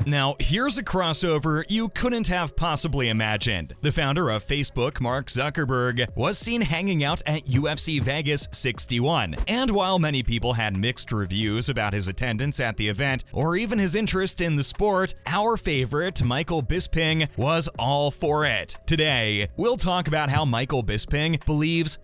Now, here's a crossover you couldn't have possibly imagined. The founder of Facebook, Mark Zuckerberg, was seen hanging out at UFC Vegas 61. And while many people had mixed reviews about his attendance at the event or even his interest in the sport, our favorite, Michael Bisping, was all for it. Today, we'll talk about how Michael Bisping believes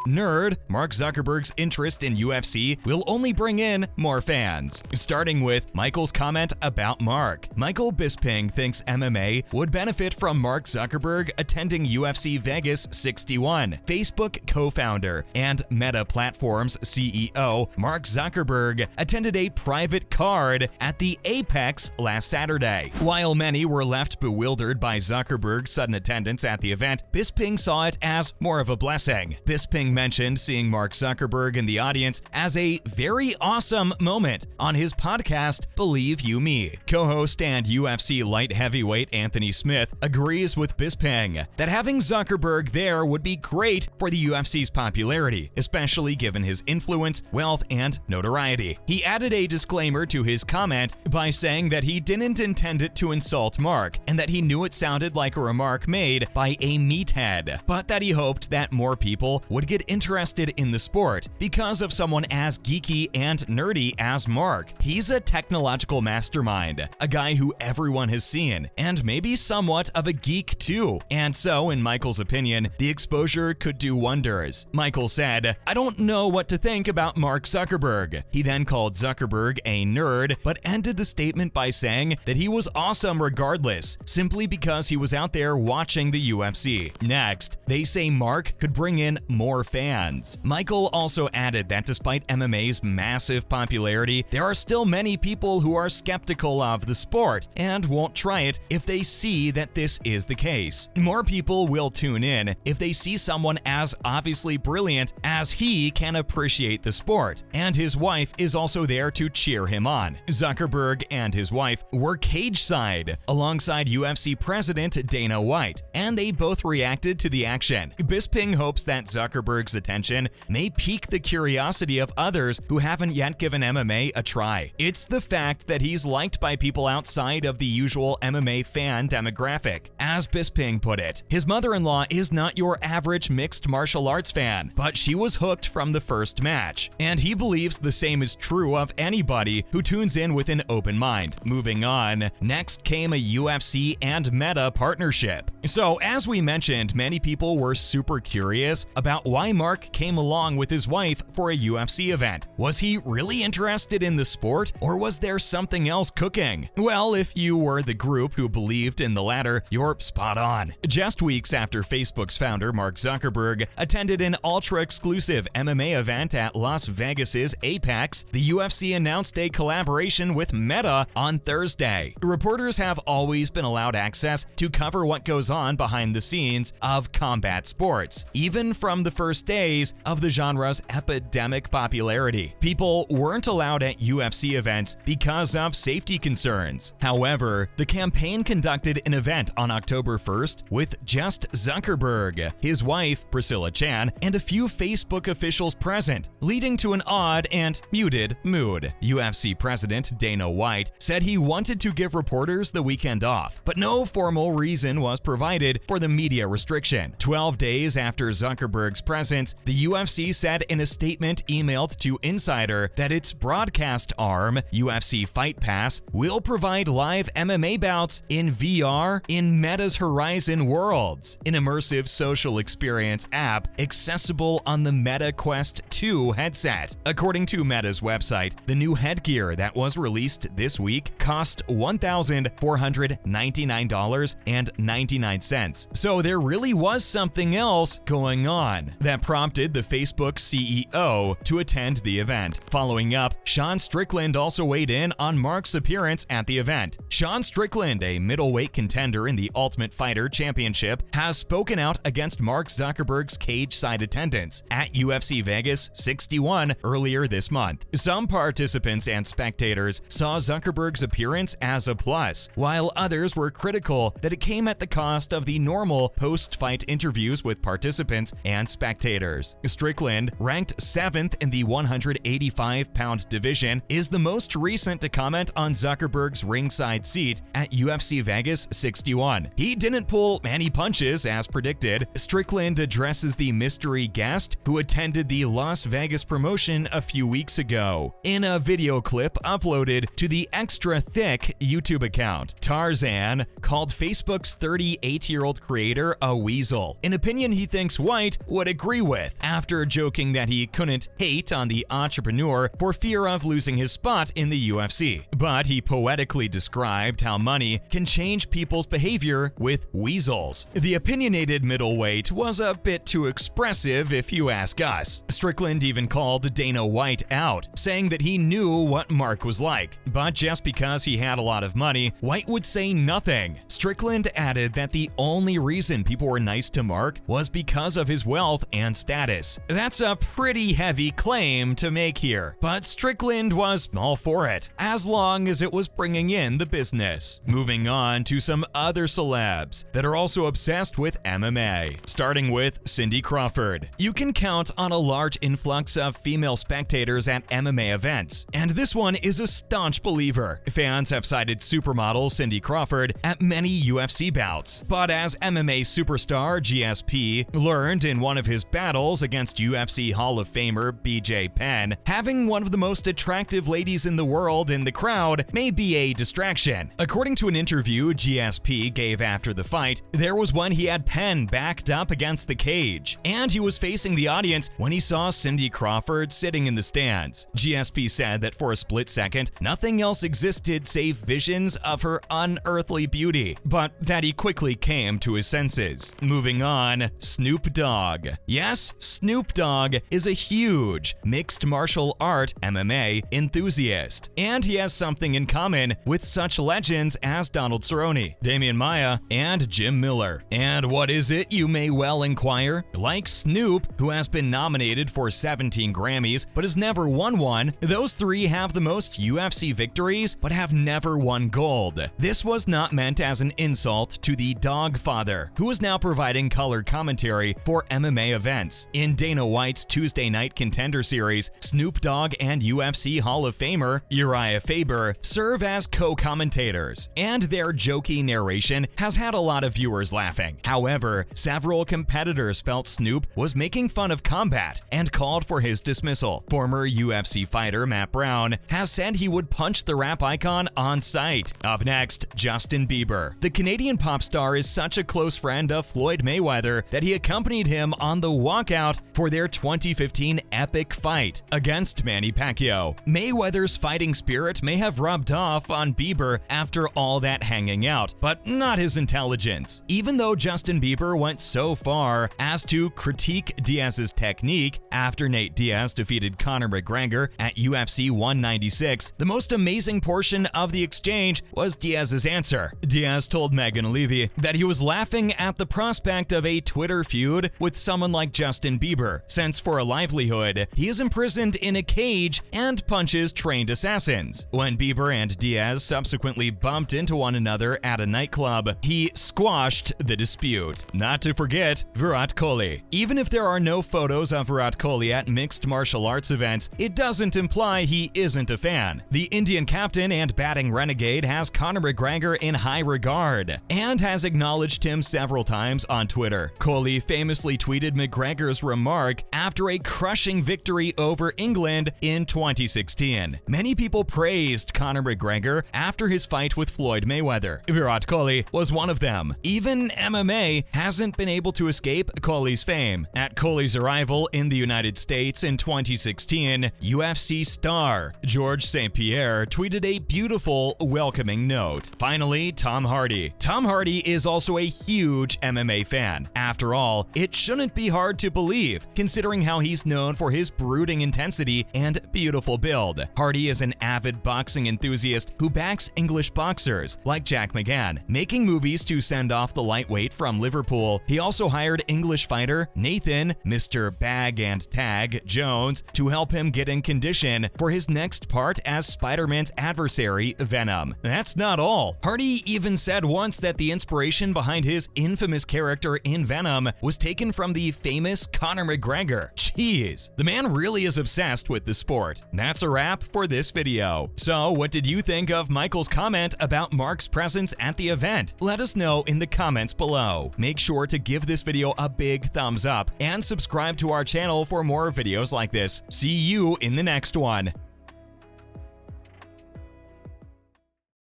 nerd Mark Zuckerberg's interest in UFC will only bring in more fans. Starting with Michael's comment about Mark. Michael Bisping thinks MMA would benefit from Mark Zuckerberg attending UFC Vegas 61. Facebook co-founder and Meta Platforms CEO Mark Zuckerberg attended a private card at the Apex last Saturday. While many were left bewildered by Zuckerberg's sudden attendance at the event, Bisping saw it as more of a blessing. Bisping mentioned seeing Mark Zuckerberg in the audience as a very awesome moment on his podcast, Believe You Me. Co-host and UFC light heavyweight Anthony Smith agrees with Bisping that having Zuckerberg there would be great for the UFC's popularity, especially given his influence, wealth, and notoriety. He added a disclaimer to his comment by saying that he didn't intend it to insult Mark and that he knew it sounded like a remark made by a meathead, but that he hoped that more people would get interested in the sport because of someone as geeky and nerdy as Mark. He's a technological mastermind, a guy who everyone has seen, and maybe somewhat of a geek too. And so, in Michael's opinion, the exposure could do wonders. Michael said, "I don't know what to think about Mark Zuckerberg." He then called Zuckerberg a nerd, but ended the statement by saying that he was awesome regardless, simply because he was out there watching the UFC. Next, they say Mark could bring in more fans. Michael also added that despite MMA's massive popularity, there are still many people who are skeptical of the sport and won't try it if they see that this is the case. More people will tune in if they see someone as obviously brilliant as he can appreciate the sport, and his wife is also there to cheer him on. Zuckerberg and his wife were cageside alongside UFC president Dana White, and they both reacted to the action. Bisping hopes that Zuckerberg's attention may pique the curiosity of others who haven't yet given MMA a try. It's the fact that he's liked by people outside of the usual MMA fan demographic. As Bisping put it, his mother-in-law is not your average mixed martial arts fan, but she was hooked from the first match. And he believes the same is true of anybody who tunes in with an open mind. Moving on, next came a UFC and Meta partnership. So, as we mentioned, many people were super curious about why Mark came along with his wife for a UFC event. Was he really interested in the sport, or was there something else cooking? Well, if you were the group who believed in the latter, you're spot on. Just weeks after Facebook's founder, Mark Zuckerberg, attended an ultra-exclusive MMA event at Las Vegas's Apex, the UFC announced a collaboration with Meta on Thursday. Reporters have always been allowed access to cover what goes on behind the scenes of combat sports, even from the first days of the genre's epidemic popularity. People weren't allowed at UFC events because of safety concerns. However, the campaign conducted an event on October 1st with just Zuckerberg, his wife, Priscilla Chan, and a few Facebook officials present, leading to an odd and muted mood. UFC president Dana White said he wanted to give reporters the weekend off, but no formal reason was provided for the media restriction. 12 days after Zuckerberg's presence, the UFC said in a statement emailed to Insider that its broadcast arm, UFC Fight Pass, will provide live MMA bouts in VR in Meta's Horizon Worlds, an immersive social experience app accessible on the Meta Quest 2 headset. According to Meta's website, the new headgear that was released this week cost $1,499.99. So there really was something else going on that prompted the Facebook CEO to attend the event. Following up, Sean Strickland also weighed in on Mark's appearance at the event. Sean Strickland, a middleweight contender in the Ultimate Fighter Championship, has spoken out against Mark Zuckerberg's cage-side attendance at UFC Vegas 61 earlier this month. Some participants and spectators saw Zuckerberg's appearance as a plus, while others were critical that it came at the cost rest of the normal post-fight interviews with participants and spectators. Strickland, ranked 7th in the 185-pound division, is the most recent to comment on Zuckerberg's ringside seat at UFC Vegas 61. He didn't pull any punches as predicted. Strickland addresses the mystery guest who attended the Las Vegas promotion a few weeks ago. In a video clip uploaded to the Extra Thick YouTube account, Tarzan called Facebook's 38-year-old creator a weasel, an opinion he thinks White would agree with, after joking that he couldn't hate on the entrepreneur for fear of losing his spot in the UFC. But he poetically described how money can change people's behavior with weasels. The opinionated middleweight was a bit too expressive if you ask us. Strickland even called Dana White out, saying that he knew what Mark was like, but just because he had a lot of money, White would say nothing. Strickland added that the only reason people were nice to Mark was because of his wealth and status. That's a pretty heavy claim to make here, but Strickland was all for it, as long as it was bringing in the business. Moving on to some other celebs that are also obsessed with MMA, starting with Cindy Crawford. You can count on a large influx of female spectators at MMA events, and this one is a staunch believer. Fans have cited supermodel Cindy Crawford at many UFC bouts, but as MMA superstar GSP learned in one of his battles against UFC Hall of Famer BJ Penn, having one of the most attractive ladies in the world in the crowd may be a distraction. According to an interview GSP gave after the fight, there was when he had Penn backed up against the cage, and he was facing the audience when he saw Cindy Crawford sitting in the stands. GSP said that for a split second, nothing else existed save visions of her unearthly beauty, but that he quickly came to his senses. Moving on, Snoop Dogg. Yes, Snoop Dogg is a huge mixed martial art MMA enthusiast, and he has something in common with such legends as Donald Cerrone, Damian Maia, and Jim Miller. And what is it, you may well inquire? Like Snoop, who has been nominated for 17 Grammys but has never won one, those three have the most UFC victories but have never won gold. This was not meant as an insult to the Dogfather, who is now providing color commentary for MMA events. In Dana White's Tuesday Night Contender Series, Snoop Dogg and UFC Hall of Famer Uriah Faber serve as co-commentators, and their jokey narration has had a lot of viewers laughing. However, several competitors felt Snoop was making fun of combat and called for his dismissal. Former UFC fighter Matt Brown has said he would punch the rap icon on sight. Up next, Justin Bieber. The Canadian pop star is such a close friend of Floyd Mayweather that he accompanied him on the walkout for their 2015 epic fight against Manny Pacquiao. Mayweather's fighting spirit may have rubbed off on Bieber after all that hanging out, but not his intelligence. Even though Justin Bieber went so far as to critique Diaz's technique after Nate Diaz defeated Conor McGregor at UFC 196, the most amazing portion of the exchange was Diaz's answer. Diaz told Megan Levy that he was laughing at the prospect of a Twitter feud with someone like Justin Bieber, since for a livelihood, he is imprisoned in a cage and punches trained assassins. When Bieber and Diaz subsequently bumped into one another at a nightclub, he squashed the dispute. Not to forget Virat Kohli. Even if there are no photos of Virat Kohli at mixed martial arts events, it doesn't imply he isn't a fan. The Indian captain and batting renegade has Conor McGregor in high regard and has acknowledged him several times on Twitter. Kohli famously tweeted McGregor's remark after a crushing victory over England in 2016. Many people praised Conor McGregor after his fight with Floyd Mayweather. Virat Kohli was one of them. Even MMA hasn't been able to escape Kohli's fame. At Kohli's arrival in the United States in 2016, UFC star George St. Pierre tweeted a beautiful, welcoming note. Finally, Tom Hardy. Tom Hardy is also a huge MMA fan. After all, it shouldn't be hard to believe, considering how he's known for his brooding intensity and beautiful build. Hardy is an avid boxing enthusiast who backs English boxers like Jack McGann, making movies to send off the lightweight from Liverpool. He also hired English fighter Nathan Mr. Bag and Tag Jones to help him get in condition for his next part as Spider-Man's adversary, Venom. That's not all. Hardy even said once that the inspiration inspiration behind his infamous character in Venom was taken from the famous Conor McGregor. Jeez, the man really is obsessed with the sport. That's a wrap for this video. So, what did you think of Michael's comment about Mark's presence at the event? Let us know in the comments below. Make sure to give this video a big thumbs up and subscribe to our channel for more videos like this. See you in the next one.